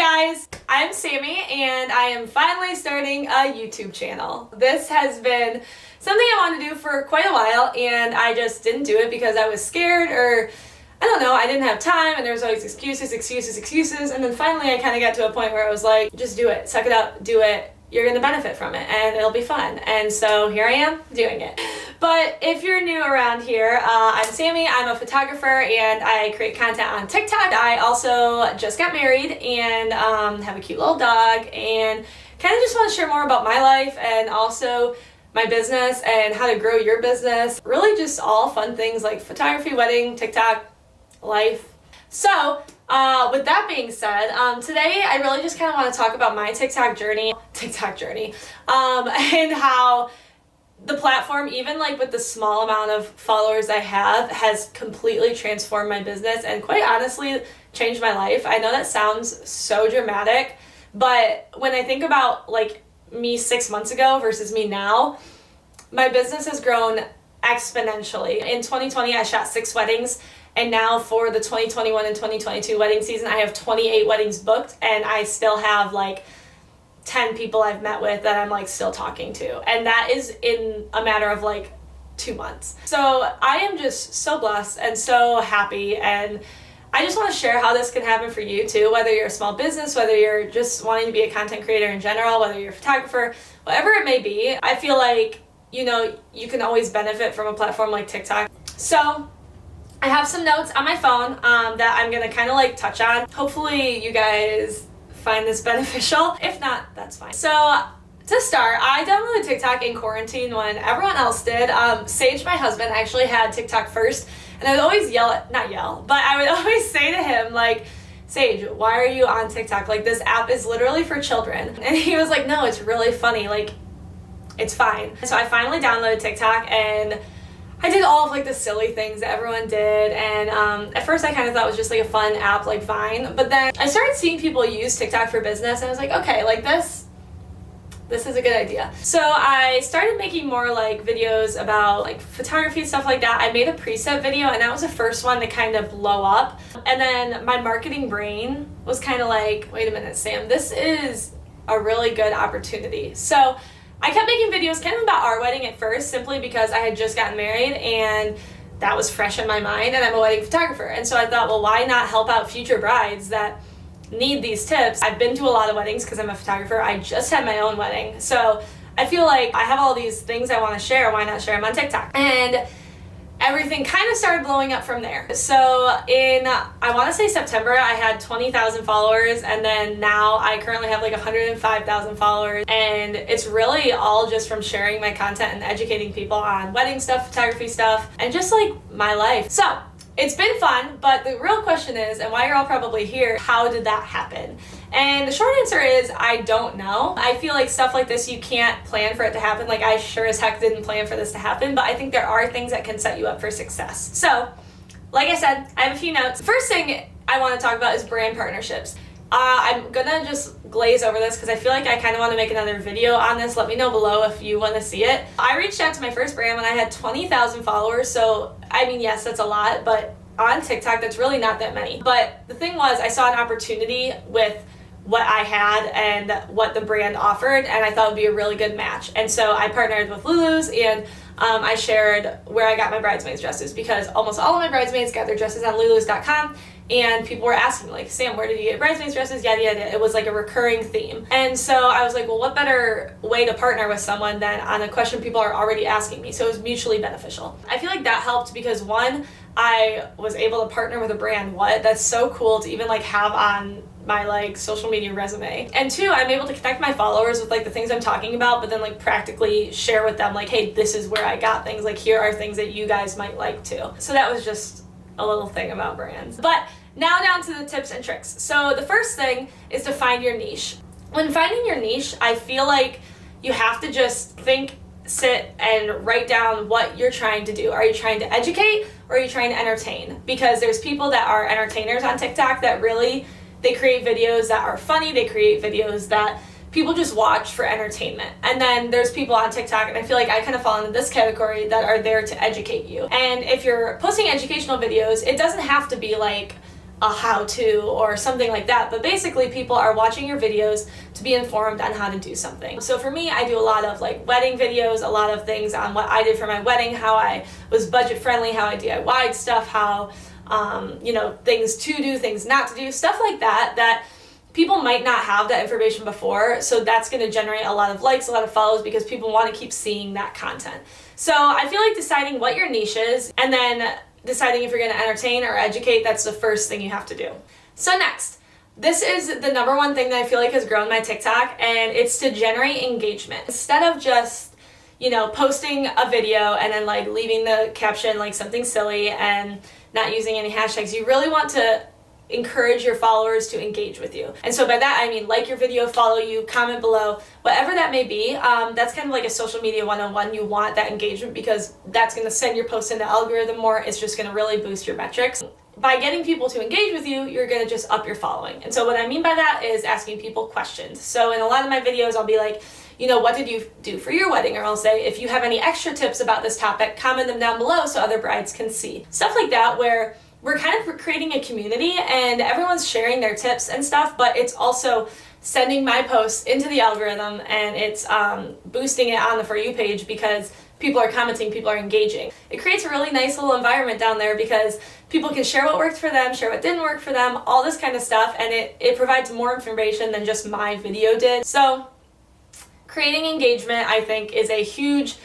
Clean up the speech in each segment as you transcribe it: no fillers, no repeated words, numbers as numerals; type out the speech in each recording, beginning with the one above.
guys, I'm Sammy and I am finally starting a YouTube channel. This has been something I wanted to do for quite a while and I just didn't do it because I was scared or I don't know, I didn't have time and there was always excuses, and then finally I kind of got to a point where I was like, just do it, suck it up, do it. You're going to benefit from it and it'll be fun. And so here I am doing it. But if you're new around here, I'm Sammy, I'm a photographer and I create content on TikTok. I also just got married and have a cute little dog and kind of just want to share more about my life and also my business and how to grow your business. Really just all fun things like photography, wedding, TikTok, life. So, with that being said, today I really just kind of want to talk about my TikTok journey, and how the platform, even like with the small amount of followers I have, has completely transformed my business and quite honestly changed my life. I know that sounds so dramatic, but when I think about like me 6 months ago versus me now, my business has grown exponentially. In 2020, I shot 6 weddings. And now for the 2021 and 2022 wedding season, I have 28 weddings booked and I still have like 10 people I've met with that I'm like still talking to. And that is in a matter of like 2 months. So I am just so blessed and so happy, and I just want to share how this can happen for you too, whether you're a small business, whether you're just wanting to be a content creator in general, whether you're a photographer, whatever it may be. I feel like, you know, you can always benefit from a platform like TikTok. So I have some notes on my phone that I'm gonna kind of like touch on. Hopefully you guys find this beneficial. If not, that's fine. So to start, I downloaded TikTok in quarantine when everyone else did. Sage, my husband, actually had TikTok first, and I would always I would always say to him like, Sage, why are you on TikTok? Like, this app is literally for children. And he was like, no, it's really funny. Like, it's fine. So I finally downloaded TikTok and I did all of like the silly things that everyone did, and at first I kind of thought it was just like a fun app like Vine, but then I started seeing people use TikTok for business and I was like, okay, like this is a good idea. So I started making more like videos about like photography and stuff like that. I made a preset video and that was the first one to kind of blow up, and then my marketing brain was kind of like, wait a minute, Sam, this is a really good opportunity. So I kept making videos kind of about our wedding at first, simply because I had just gotten married and that was fresh in my mind, and I'm a wedding photographer. And so I thought, well, why not help out future brides that need these tips? I've been to a lot of weddings because I'm a photographer. I just had my own wedding. So I feel like I have all these things I want to share. Why not share them on TikTok? And everything kind of started blowing up from there. So in, I want to say September, I had 20,000 followers, and then now I currently have like 105,000 followers, and it's really all just from sharing my content and educating people on wedding stuff, photography stuff, and just like my life. So it's been fun, but the real question is, and why you're all probably here, how did that happen? And the short answer is, I don't know. I feel like stuff like this, you can't plan for it to happen. Like, I sure as heck didn't plan for this to happen, but I think there are things that can set you up for success. So, like I said, I have a few notes. First thing I want to talk about is brand partnerships. I'm gonna just glaze over this because I feel like I kind of want to make another video on this. Let me know below if you want to see it. I reached out to my first brand when I had 20,000 followers, so I mean, yes, that's a lot, but on TikTok, that's really not that many. But the thing was, I saw an opportunity with what I had and what the brand offered, and I thought it would be a really good match. And so I partnered with Lulus, and I shared where I got my bridesmaids dresses, because almost all of my bridesmaids got their dresses on Lulus.com, and people were asking me like, Sam, where did you get bridesmaids dresses? Yada yada. It was like a recurring theme. And so I was like, well, what better way to partner with someone than on a question people are already asking me? So it was mutually beneficial. I feel like that helped because, one, I was able to partner with a brand. That's so cool to even like have on my like social media resume. And 2, I'm able to connect my followers with like the things I'm talking about, but then like practically share with them like, hey, this is where I got things, like here are things that you guys might like too. So that was just a little thing about brands. But now down to the tips and tricks. So the first thing is to find your niche. When finding your niche, I feel like you have to just sit and write down what you're trying to do. Are you trying to educate or are you trying to entertain? Because there's people that are entertainers on TikTok that really, they create videos that are funny, they create videos that people just watch for entertainment. And then there's people on TikTok, and I feel like I kind of fall into this category, that are there to educate you. And if you're posting educational videos, it doesn't have to be like a how-to or something like that, but basically people are watching your videos to be informed on how to do something. So for me, I do a lot of like wedding videos, a lot of things on what I did for my wedding, how I was budget friendly, how I DIY'd stuff, how things to do, things not to do, stuff like that people might not have that information before, so that's going to generate a lot of likes, a lot of follows, because people want to keep seeing that content. So I feel like deciding what your niche is and then deciding if you're going to entertain or educate, that's the first thing you have to do. So next, this is the number one thing that I feel like has grown my TikTok, and it's to generate engagement. Instead of just, posting a video and then like leaving the caption like something silly and not using any hashtags, you really want to encourage your followers to engage with you. And so by that, I mean like your video, follow you, comment below, whatever that may be. That's kind of like a social media 101. You want that engagement because that's going to send your post in the algorithm more. It's just going to really boost your metrics. By getting people to engage with you, you're going to just up your following. And so what I mean by that is asking people questions. So in a lot of my videos, I'll be like, what did you do for your wedding? Or I'll say, if you have any extra tips about this topic, comment them down below so other brides can see. Stuff like that, where we're kind of creating a community and everyone's sharing their tips and stuff, but it's also sending my posts into the algorithm, and it's boosting it on the For You page because people are commenting, people are engaging. It creates a really nice little environment down there because people can share what worked for them, share what didn't work for them, all this kind of stuff, and it provides more information than just my video did. So creating engagement, I think, is a huge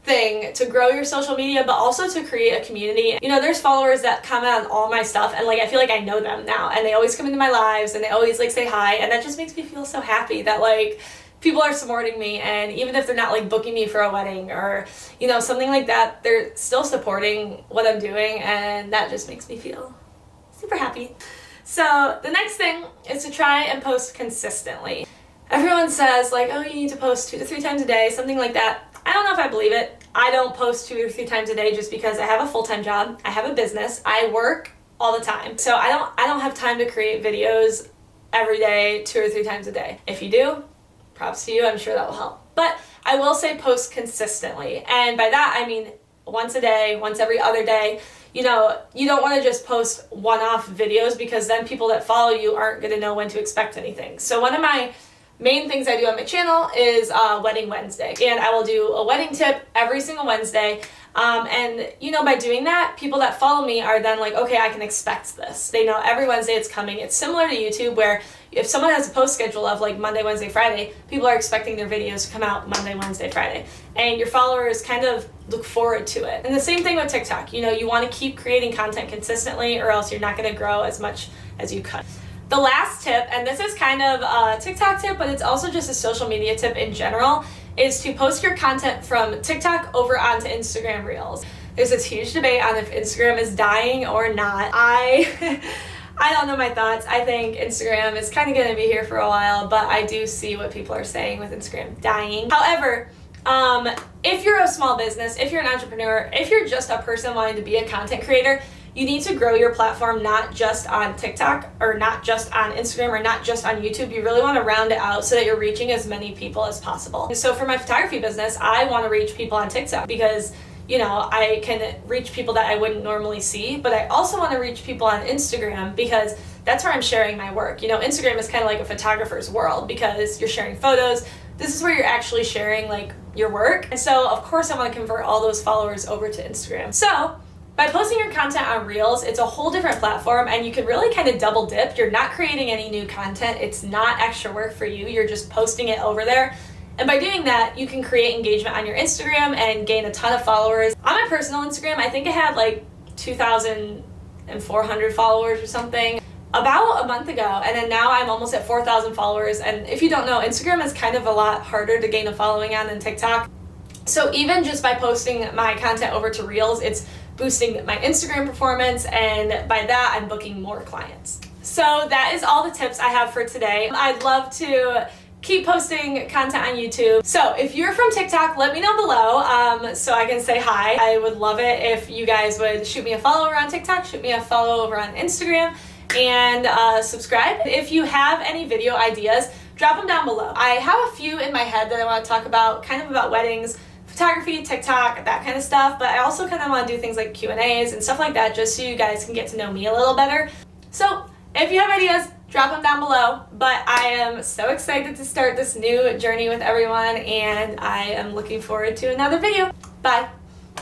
thing to grow your social media, but also to create a community. There's followers that comment on all my stuff, and like I feel like I know them now, and they always come into my lives and they always like say hi, and that just makes me feel so happy that like people are supporting me, and even if they're not like booking me for a wedding or something like that, they're still supporting what I'm doing, and that just makes me feel super happy. So the next thing is to try and post consistently. Everyone says like, oh, you need to post 2 to 3 times a day, something like that. I don't know if I believe it. I don't post 2 or 3 times a day just because I have a full-time job. I have a business. I work all the time. So I don't have time to create videos every day, 2 or 3 times a day. If you do, props to you. I'm sure that will help. But I will say post consistently. And by that, I mean once a day, once every other day. You don't want to just post one-off videos because then people that follow you aren't going to know when to expect anything. So one of my main things I do on my channel is Wedding Wednesday, and I will do a wedding tip every single Wednesday. By doing that, people that follow me are then like, okay, I can expect this. They know every Wednesday it's coming. It's similar to YouTube, where if someone has a post schedule of like Monday, Wednesday, Friday, people are expecting their videos to come out Monday, Wednesday, Friday, and your followers kind of look forward to it. And the same thing with TikTok. You want to keep creating content consistently, or else you're not going to grow as much as you could. The last tip, and this is kind of a TikTok tip, but it's also just a social media tip in general, is to post your content from TikTok over onto Instagram Reels. There's this huge debate on if Instagram is dying or not. I don't know my thoughts. I think Instagram is kind of going to be here for a while, but I do see what people are saying with Instagram dying. However, if you're a small business, if you're an entrepreneur, if you're just a person wanting to be a content creator, you need to grow your platform not just on TikTok or not just on Instagram or not just on YouTube. You really want to round it out so that you're reaching as many people as possible. So for my photography business, I want to reach people on TikTok because I can reach people that I wouldn't normally see, but I also want to reach people on Instagram because that's where I'm sharing my work. Instagram is kind of like a photographer's world because you're sharing photos. This is where you're actually sharing like your work. And so of course I want to convert all those followers over to Instagram. So by posting your content on Reels, it's a whole different platform, and you can really kind of double dip. You're not creating any new content. It's not extra work for you. You're just posting it over there. And by doing that, you can create engagement on your Instagram and gain a ton of followers. On my personal Instagram, I think I had like 2,400 followers or something about a month ago, and then now I'm almost at 4,000 followers. And if you don't know, Instagram is kind of a lot harder to gain a following on than TikTok. So even just by posting my content over to Reels, it's boosting my Instagram performance, and by that I'm booking more clients. So that is all the tips I have for today. I'd love to keep posting content on YouTube. So if you're from TikTok, let me know below so I can say hi. I would love it if you guys would shoot me a follow over on TikTok, shoot me a follow over on Instagram, and subscribe. If you have any video ideas, drop them down below. I have a few in my head that I want to talk about, kind of about weddings, photography, TikTok, that kind of stuff, but I also kind of want to do things like Q&As and stuff like that just so you guys can get to know me a little better. So if you have ideas, drop them down below. But I am so excited to start this new journey with everyone, and I am looking forward to another video. Bye.